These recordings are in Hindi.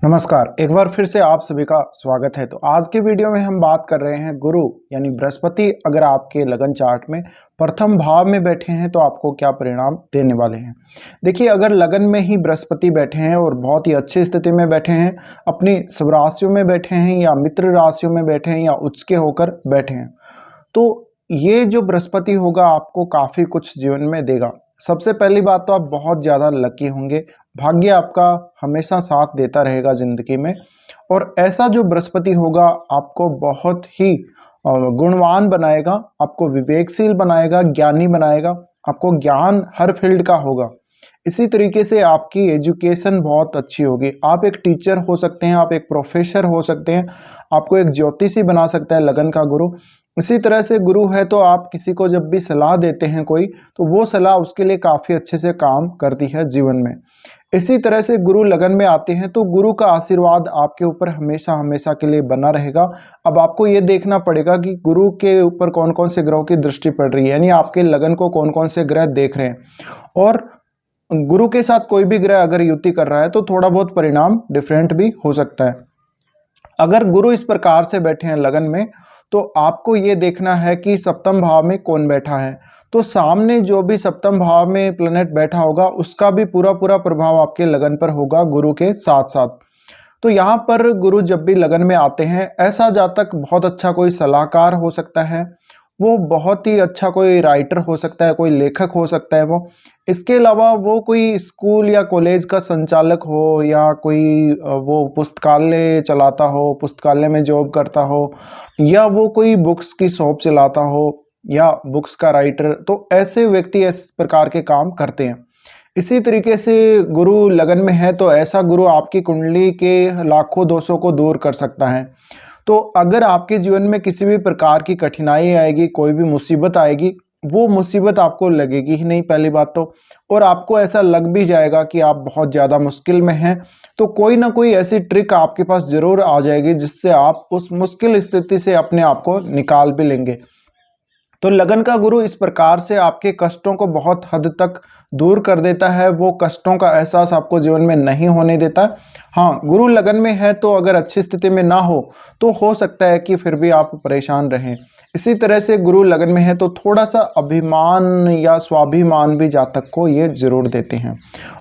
नमस्कार, एक बार फिर से आप सभी का स्वागत है। तो आज के वीडियो में हम बात कर रहे हैं गुरु यानी बृहस्पति अगर आपके लगन चार्ट में प्रथम भाव में बैठे हैं तो आपको क्या परिणाम देने वाले हैं। देखिए, अगर लगन में ही बृहस्पति बैठे हैं और बहुत ही अच्छी स्थिति में बैठे हैं, अपनी सब राशियों में बैठे हैं या मित्र राशियों में बैठे हैं या उच्च के होकर बैठे हैं, तो ये जो बृहस्पति होगा आपको काफ़ी कुछ जीवन में देगा। सबसे पहली बात तो आप बहुत ज़्यादा लकी होंगे, भाग्य आपका हमेशा साथ देता रहेगा ज़िंदगी में। और ऐसा जो बृहस्पति होगा आपको बहुत ही गुणवान बनाएगा, आपको विवेकशील बनाएगा, ज्ञानी बनाएगा, आपको ज्ञान हर फील्ड का होगा। इसी तरीके से आपकी एजुकेशन बहुत अच्छी होगी। आप एक टीचर हो सकते हैं, आप एक प्रोफेसर हो सकते हैं, आपको एक ज्योतिषी बना सकता है लगन का गुरु। इसी तरह से गुरु है तो आप किसी को जब भी सलाह देते हैं कोई, तो वो सलाह उसके लिए काफ़ी अच्छे से काम करती है जीवन में। इसी तरह से गुरु लगन में आते हैं तो गुरु का आशीर्वाद आपके ऊपर हमेशा हमेशा के लिए बना रहेगा। अब आपको ये देखना पड़ेगा कि गुरु के ऊपर कौन कौन से ग्रहों की दृष्टि पड़ रही है, यानी आपके लगन को कौन कौन से ग्रह देख रहे हैं। और गुरु के साथ कोई भी ग्रह अगर युति कर रहा है तो थोड़ा बहुत परिणाम डिफरेंट भी हो सकता है। अगर गुरु इस प्रकार से बैठे हैं लगन में, तो आपको ये देखना है कि सप्तम भाव में कौन बैठा है। तो सामने जो भी सप्तम भाव में प्लैनेट बैठा होगा उसका भी पूरा पूरा प्रभाव आपके लगन पर होगा गुरु के साथ साथ। तो यहाँ पर गुरु जब भी लगन में आते हैं, ऐसा जातक बहुत अच्छा कोई सलाहकार हो सकता है, वो बहुत ही अच्छा कोई राइटर हो सकता है, कोई लेखक हो सकता है वो। इसके अलावा वो कोई स्कूल या कॉलेज का संचालक हो या कोई वो पुस्तकालय चलाता हो, पुस्तकालय में जॉब करता हो, या वो कोई बुक्स की शॉप चलाता हो या बुक्स का राइटर। तो ऐसे व्यक्ति इस प्रकार के काम करते हैं। इसी तरीके से गुरु लगन में है तो ऐसा गुरु आपकी कुंडली के लाखों दोषों को दूर कर सकता है। तो अगर आपके जीवन में किसी भी प्रकार की कठिनाई आएगी, कोई भी मुसीबत आएगी, वो मुसीबत आपको लगेगी ही नहीं पहली बात तो। और आपको ऐसा लग भी जाएगा कि आप बहुत ज़्यादा मुश्किल में हैं, तो कोई ना कोई ऐसी ट्रिक आपके पास ज़रूर आ जाएगी जिससे आप उस मुश्किल स्थिति से अपने आप को निकाल भी लेंगे। तो लगन का गुरु इस प्रकार से आपके कष्टों को बहुत हद तक दूर कर देता है, वो कष्टों का एहसास आपको जीवन में नहीं होने देता। हाँ, गुरु लगन में है तो अगर अच्छी स्थिति में ना तो हो सकता है कि फिर भी आप परेशान रहें। इसी तरह से गुरु लगन में है तो थोड़ा सा अभिमान या स्वाभिमान भी जातक को ये जरूर देते हैं।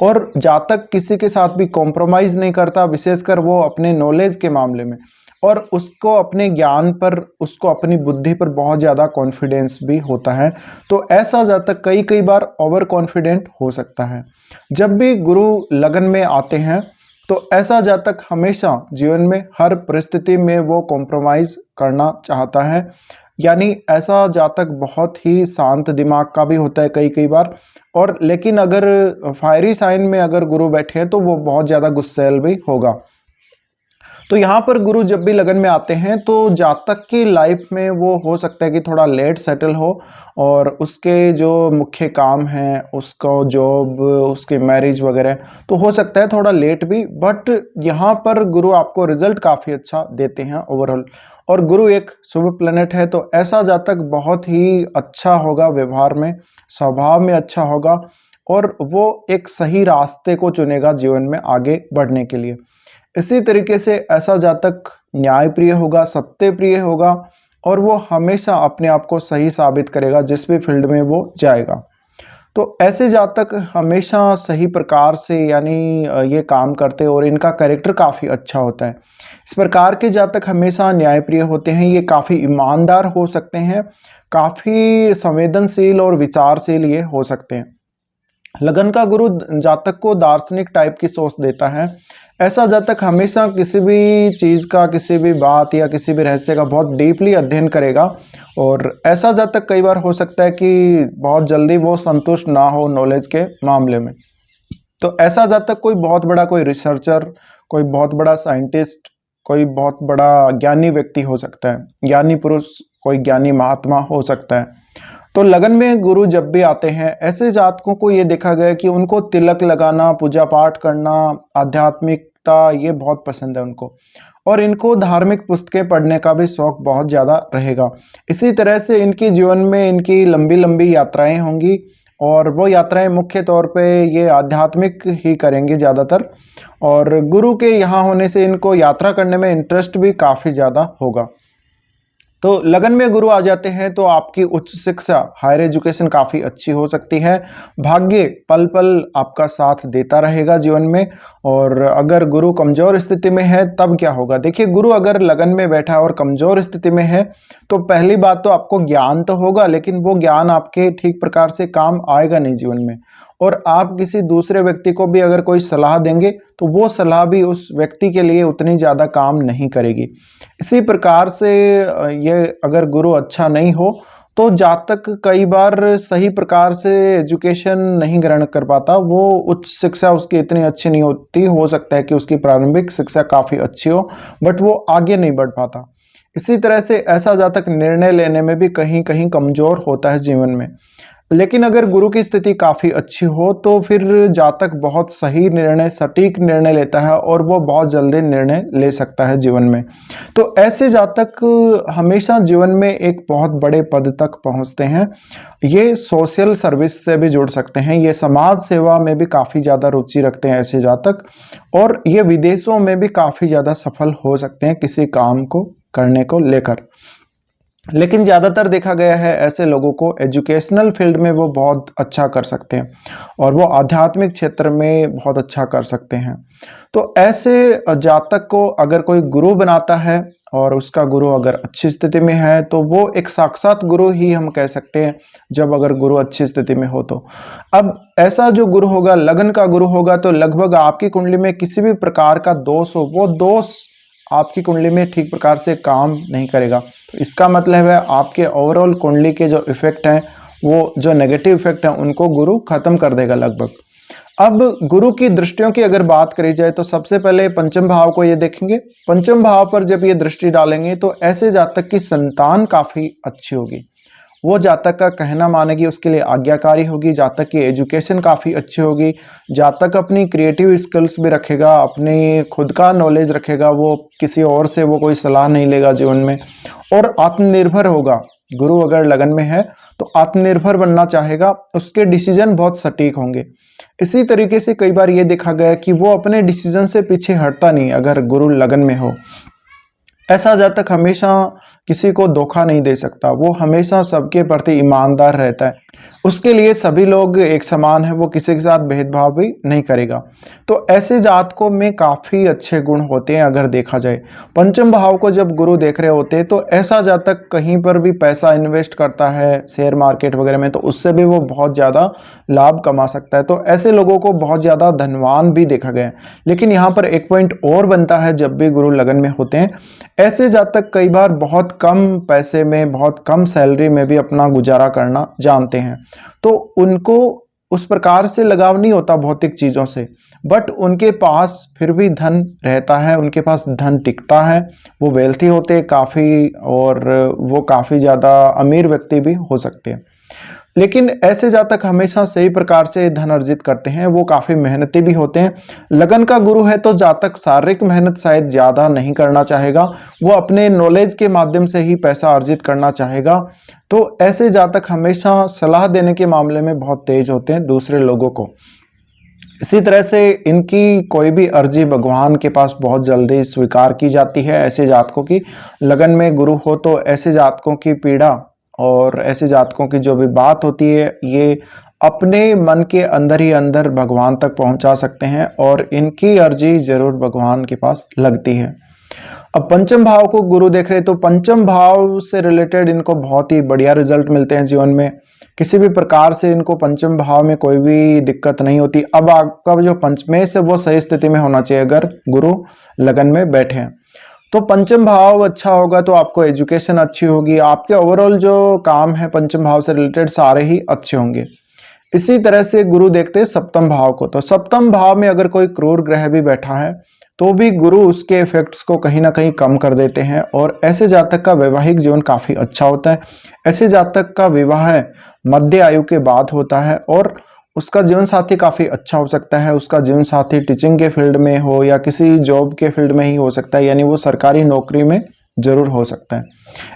और जातक किसी के साथ भी कॉम्प्रोमाइज़ नहीं करता, विशेषकर वो अपने नॉलेज के मामले में। और उसको अपने ज्ञान पर, उसको अपनी बुद्धि पर बहुत ज़्यादा कॉन्फिडेंस भी होता है। तो ऐसा जातक कई कई बार ओवर कॉन्फिडेंट हो सकता है। जब भी गुरु लगन में आते हैं तो ऐसा जातक हमेशा जीवन में हर परिस्थिति में वो कॉम्प्रोमाइज़ करना चाहता है। यानी ऐसा जातक बहुत ही शांत दिमाग का भी होता है कई कई बार। और लेकिन अगर फायरी साइन में अगर गुरु बैठे हैं तो वो बहुत ज़्यादा गुस्सैल भी होगा। तो यहाँ पर गुरु जब भी लगन में आते हैं तो जातक की लाइफ में वो हो सकता है कि थोड़ा लेट सेटल हो, और उसके जो मुख्य काम हैं, उसको जॉब, उसकी मैरिज वगैरह, तो हो सकता है थोड़ा लेट भी। बट यहाँ पर गुरु आपको रिजल्ट काफ़ी अच्छा देते हैं ओवरऑल। और गुरु एक शुभ प्लैनेट है तो ऐसा जातक बहुत ही अच्छा होगा व्यवहार में, स्वभाव में अच्छा होगा, और वो एक सही रास्ते को चुनेगा जीवन में आगे बढ़ने के लिए। इसी तरीके से ऐसा जातक न्यायप्रिय होगा, सत्यप्रिय होगा, और वो हमेशा अपने आप को सही साबित करेगा जिस भी फील्ड में वो जाएगा। तो ऐसे जातक हमेशा सही प्रकार से यानी ये काम करते हैं और इनका कैरेक्टर काफ़ी अच्छा होता है। इस प्रकार के जातक हमेशा न्यायप्रिय होते हैं, ये काफ़ी ईमानदार हो सकते हैं, काफ़ी संवेदनशील और विचारशील ये हो सकते हैं। लगन का गुरु जातक को दार्शनिक टाइप की सोच देता है। ऐसा जातक हमेशा किसी भी चीज़ का, किसी भी बात या किसी भी रहस्य का बहुत डीपली अध्ययन करेगा। और ऐसा जातक कई बार हो सकता है कि बहुत जल्दी वो संतुष्ट ना हो नॉलेज के मामले में। तो ऐसा जातक कोई बहुत बड़ा कोई रिसर्चर, कोई बहुत बड़ा साइंटिस्ट, कोई बहुत बड़ा ज्ञानी व्यक्ति हो सकता है, ज्ञानी पुरुष, कोई ज्ञानी महात्मा हो सकता है। तो लगन में गुरु जब भी आते हैं, ऐसे जातकों को ये देखा गया कि उनको तिलक लगाना, पूजा पाठ करना, आध्यात्मिकता, ये बहुत पसंद है उनको। और इनको धार्मिक पुस्तकें पढ़ने का भी शौक बहुत ज़्यादा रहेगा। इसी तरह से इनके जीवन में इनकी लंबी लंबी यात्राएं होंगी, और वो यात्राएं मुख्य तौर पे ये आध्यात्मिक ही करेंगे ज़्यादातर। और गुरु के यहाँ होने से इनको यात्रा करने में इंटरेस्ट भी काफ़ी ज़्यादा होगा। तो लगन में गुरु आ जाते हैं तो आपकी उच्च शिक्षा, हायर एजुकेशन काफ़ी अच्छी हो सकती है। भाग्य पल पल आपका साथ देता रहेगा जीवन में। और अगर गुरु कमज़ोर स्थिति में है तब क्या होगा? देखिए, गुरु अगर लगन में बैठा है और कमज़ोर स्थिति में है तो पहली बात तो आपको ज्ञान तो होगा, लेकिन वो ज्ञान आपके ठीक प्रकार से काम आएगा नहीं जीवन में। और आप किसी दूसरे व्यक्ति को भी अगर कोई सलाह देंगे तो वो सलाह भी उस व्यक्ति के लिए उतनी ज़्यादा काम नहीं करेगी। इसी प्रकार से ये अगर गुरु अच्छा नहीं हो तो जातक कई बार सही प्रकार से एजुकेशन नहीं ग्रहण कर पाता। वो उच्च शिक्षा उसकी इतनी अच्छी नहीं होती। हो सकता है कि उसकी प्रारंभिक शिक्षा काफ़ी अच्छी हो बट वो आगे नहीं बढ़ पाता। इसी तरह से ऐसा जातक निर्णय लेने में भी कहीं कहीं कमज़ोर होता है जीवन में। लेकिन अगर गुरु की स्थिति काफ़ी अच्छी हो तो फिर जातक बहुत सही निर्णय, सटीक निर्णय लेता है और वो बहुत जल्दी निर्णय ले सकता है जीवन में। तो ऐसे जातक हमेशा जीवन में एक बहुत बड़े पद तक पहुंचते हैं। ये सोशल सर्विस से भी जुड़ सकते हैं, ये समाज सेवा में भी काफ़ी ज़्यादा रुचि रखते हैं ऐसे जातक। और ये विदेशों में भी काफ़ी ज़्यादा सफल हो सकते हैं किसी काम को करने को लेकर। लेकिन ज़्यादातर देखा गया है ऐसे लोगों को एजुकेशनल फील्ड में वो बहुत अच्छा कर सकते हैं और वो आध्यात्मिक क्षेत्र में बहुत अच्छा कर सकते हैं। तो ऐसे जातक को अगर कोई गुरु बनाता है और उसका गुरु अगर अच्छी स्थिति में है तो वो एक साक्षात गुरु ही हम कह सकते हैं, जब अगर गुरु अच्छी स्थिति में हो तो। अब ऐसा जो गुरु होगा, लगन का गुरु होगा, तो लगभग आपकी कुंडली में किसी भी प्रकार का दोष हो, वो दोष आपकी कुंडली में ठीक प्रकार से काम नहीं करेगा। तो इसका मतलब है आपके ओवरऑल कुंडली के जो इफेक्ट हैं, वो जो नेगेटिव इफेक्ट हैं, उनको गुरु खत्म कर देगा लगभग। अब गुरु की दृष्टियों की अगर बात करी जाए तो सबसे पहले पंचम भाव को ये देखेंगे। पंचम भाव पर जब ये दृष्टि डालेंगे तो ऐसे जातक की संतान काफ़ी अच्छी होगी। वो जातक का कहना मानेगी, उसके लिए आज्ञाकारी होगी। जातक की एजुकेशन काफ़ी अच्छी होगी। जातक अपनी क्रिएटिव स्किल्स भी रखेगा, अपनी खुद का नॉलेज रखेगा, वो किसी और से वो कोई सलाह नहीं लेगा जीवन में। और आत्मनिर्भर होगा। गुरु अगर लगन में है तो आत्मनिर्भर बनना चाहेगा, उसके डिसीजन बहुत सटीक होंगे। इसी तरीके से कई बार ये देखा गया कि वो अपने डिसीजन से पीछे हटता नहीं अगर गुरु लगन में हो। ऐसा जातक हमेशा किसी को धोखा नहीं दे सकता, वो हमेशा सबके प्रति ईमानदार रहता है। उसके लिए सभी लोग एक समान है, वो किसी के साथ भेदभाव भी नहीं करेगा। तो ऐसे जातकों में काफ़ी अच्छे गुण होते हैं अगर देखा जाए। पंचम भाव को जब गुरु देख रहे होते हैं तो ऐसा जातक कहीं पर भी पैसा इन्वेस्ट करता है शेयर मार्केट वगैरह में, तो उससे भी वो बहुत ज़्यादा लाभ कमा सकता है। तो ऐसे लोगों को बहुत ज़्यादा धनवान भी देखा गया है। लेकिन यहाँ पर एक पॉइंट और बनता है, जब भी गुरु लगन में होते हैं ऐसे जातक कई बार बहुत कम पैसे में, बहुत कम सैलरी में भी अपना गुजारा करना जानते हैं। तो उनको उस प्रकार से लगाव नहीं होता भौतिक चीज़ों से, बट उनके पास फिर भी धन रहता है, उनके पास धन टिकता है, वो वेल्थी होते हैं काफ़ी, और वो काफ़ी ज़्यादा अमीर व्यक्ति भी हो सकते हैं। लेकिन ऐसे जातक हमेशा सही प्रकार से धन अर्जित करते हैं, वो काफ़ी मेहनती भी होते हैं। लगन का गुरु है तो जातक शारीरिक मेहनत शायद ज़्यादा नहीं करना चाहेगा, वो अपने नॉलेज के माध्यम से ही पैसा अर्जित करना चाहेगा। तो ऐसे जातक हमेशा सलाह देने के मामले में बहुत तेज होते हैं दूसरे लोगों को। इसी तरह से इनकी कोई भी अर्जी भगवान के पास बहुत जल्दी स्वीकार की जाती है। ऐसे जातकों की लगन में गुरु हो तो ऐसे जातकों की पीड़ा और ऐसे जातकों की जो भी बात होती है, ये अपने मन के अंदर ही अंदर भगवान तक पहुंचा सकते हैं और इनकी अर्जी जरूर भगवान के पास लगती है। अब पंचम भाव को गुरु देख रहे तो पंचम भाव से रिलेटेड इनको बहुत ही बढ़िया रिजल्ट मिलते हैं जीवन में। किसी भी प्रकार से इनको पंचम भाव में कोई भी दिक्कत नहीं होती। अब आपका जो पंचमेश है वो सही स्थिति में होना चाहिए अगर गुरु लगन में बैठे हैं। तो पंचम भाव अच्छा होगा तो आपको एजुकेशन अच्छी होगी, आपके ओवरऑल जो काम है पंचम भाव से रिलेटेड सारे ही अच्छे होंगे। इसी तरह से गुरु देखते हैं सप्तम भाव को, तो सप्तम भाव में अगर कोई क्रूर ग्रह भी बैठा है तो भी गुरु उसके इफेक्ट्स को कहीं ना कहीं कम कर देते हैं और ऐसे जातक का वैवाहिक जीवन काफ़ी अच्छा होता है। ऐसे जातक का विवाह मध्य आयु के बाद होता है और उसका जीवन साथी काफ़ी अच्छा हो सकता है। उसका जीवन साथी टीचिंग के फील्ड में हो या किसी जॉब के फील्ड में ही हो सकता है, यानी वो सरकारी नौकरी में जरूर हो सकता है।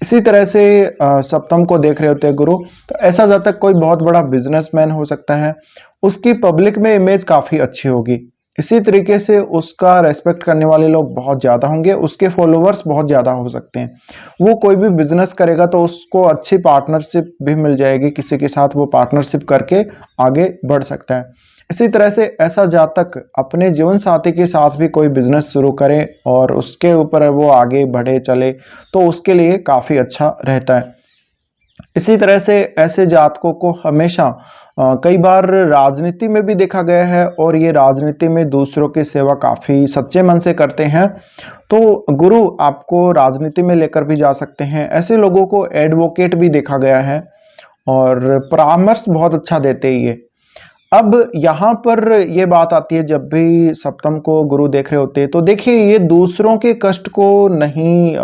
इसी तरह से सप्तम को देख रहे होते हैं गुरु, तो ऐसा जातक कोई बहुत बड़ा बिजनेसमैन हो सकता है, उसकी पब्लिक में इमेज काफ़ी अच्छी होगी। इसी तरीके से उसका रेस्पेक्ट करने वाले लोग बहुत ज़्यादा होंगे, उसके फॉलोवर्स बहुत ज़्यादा हो सकते हैं। वो कोई भी बिजनेस करेगा तो उसको अच्छी पार्टनरशिप भी मिल जाएगी, किसी के साथ वो पार्टनरशिप करके आगे बढ़ सकता है। इसी तरह से ऐसा जातक अपने जीवन साथी के साथ भी कोई बिजनेस शुरू करे और उसके ऊपर वो आगे बढ़े चले तो उसके लिए काफ़ी अच्छा रहता है। इसी तरह से ऐसे जातकों को हमेशा कई बार राजनीति में भी देखा गया है और ये राजनीति में दूसरों की सेवा काफ़ी सच्चे मन से करते हैं, तो गुरु आपको राजनीति में लेकर भी जा सकते हैं। ऐसे लोगों को एडवोकेट भी देखा गया है और परामर्श बहुत अच्छा देते हैं ये। अब यहाँ पर ये बात आती है, जब भी सप्तम को गुरु देख रहे होते हैं तो देखिए ये दूसरों के कष्ट को नहीं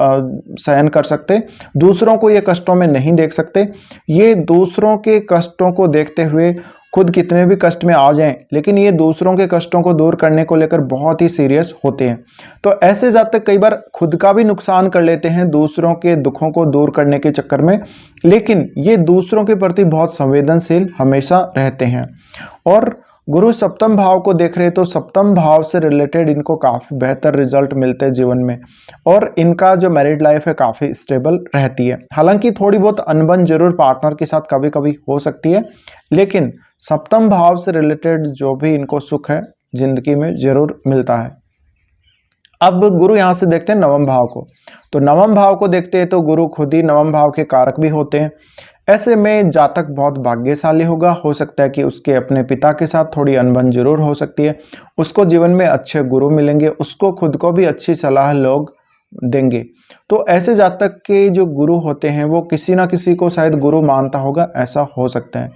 सहन कर सकते, दूसरों को ये कष्टों में नहीं देख सकते। ये दूसरों के कष्टों को देखते हुए खुद कितने भी कष्ट में आ जाएं, लेकिन ये दूसरों के कष्टों को दूर करने को लेकर बहुत ही सीरियस होते हैं। तो ऐसे जातक कई बार खुद का भी नुकसान कर लेते हैं दूसरों के दुखों को दूर करने के चक्कर में, लेकिन ये दूसरों के प्रति बहुत संवेदनशील हमेशा रहते हैं। और गुरु सप्तम भाव को देख रहे तो सप्तम भाव से रिलेटेड इनको काफ़ी बेहतर रिजल्ट मिलते हैं जीवन में और इनका जो मैरिड लाइफ है काफ़ी स्टेबल रहती है। हालांकि थोड़ी बहुत अनबन जरूर पार्टनर के साथ कभी कभी हो सकती है, लेकिन सप्तम भाव से रिलेटेड जो भी इनको सुख है जिंदगी में जरूर मिलता है। अब गुरु यहाँ से देखते हैं नवम भाव को, तो नवम भाव को देखते हैं तो गुरु खुद ही नवम भाव के कारक भी होते हैं। ऐसे में जातक बहुत भाग्यशाली होगा, हो सकता है कि उसके अपने पिता के साथ थोड़ी अनबन जरूर हो सकती है, उसको जीवन में अच्छे गुरु मिलेंगे, उसको खुद को भी अच्छी सलाह लोग देंगे। तो ऐसे जातक के जो गुरु होते हैं वो किसी ना किसी को शायद गुरु मानता होगा, ऐसा हो सकता है।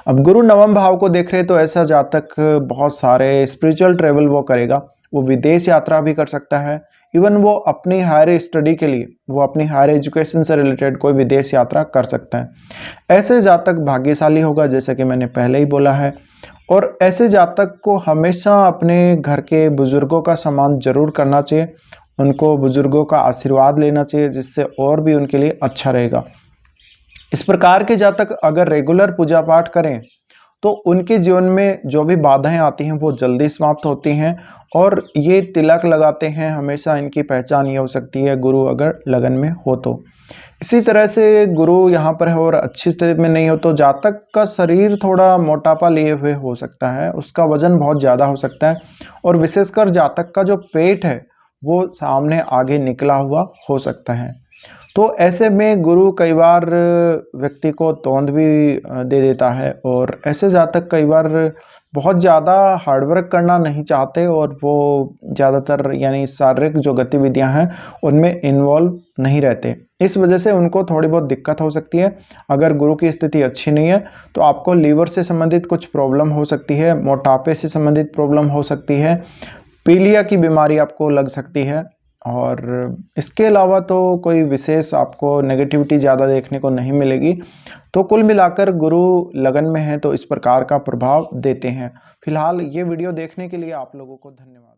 अब गुरु नवम भाव को देख रहे हैं तो ऐसा जातक बहुत सारे स्पिरिचुअल ट्रेवल वो करेगा, वो विदेश यात्रा भी कर सकता है, इवन वो अपनी हायर स्टडी के लिए, वो अपनी हायर एजुकेशन से रिलेटेड कोई विदेश यात्रा कर सकता है। ऐसे जातक भाग्यशाली होगा, जैसे कि मैंने पहले ही बोला है। और ऐसे जातक को हमेशा अपने घर के बुजुर्गों का सम्मान जरूर करना चाहिए, उनको बुजुर्गों का आशीर्वाद लेना चाहिए, जिससे और भी उनके लिए अच्छा रहेगा। इस प्रकार के जातक अगर रेगुलर पूजा पाठ करें तो उनके जीवन में जो भी बाधाएं आती हैं वो जल्दी समाप्त होती हैं और ये तिलक लगाते हैं, हमेशा इनकी पहचान ये हो सकती है गुरु अगर लगन में हो तो। इसी तरह से गुरु यहाँ पर है और अच्छी स्थिति में नहीं हो तो जातक का शरीर थोड़ा मोटापा लिए हुए हो सकता है, उसका वजन बहुत ज़्यादा हो सकता है और विशेषकर जातक का जो पेट है वो सामने आगे निकला हुआ हो सकता है। तो ऐसे में गुरु कई बार व्यक्ति को तोंद भी दे देता है और ऐसे जातक कई बार बहुत ज़्यादा हार्डवर्क करना नहीं चाहते और वो ज़्यादातर यानी शारीरिक जो गतिविधियां हैं उनमें इन्वॉल्व नहीं रहते। इस वजह से उनको थोड़ी बहुत दिक्कत हो सकती है। अगर गुरु की स्थिति अच्छी नहीं है तो आपको लीवर से संबंधित कुछ प्रॉब्लम हो सकती है, मोटापे से संबंधित प्रॉब्लम हो सकती है, पीलिया की बीमारी आपको लग सकती है और इसके अलावा तो कोई विशेष आपको नेगेटिविटी ज़्यादा देखने को नहीं मिलेगी। तो कुल मिलाकर गुरु लगन में है तो इस प्रकार का प्रभाव देते हैं। फिलहाल ये वीडियो देखने के लिए आप लोगों को धन्यवाद।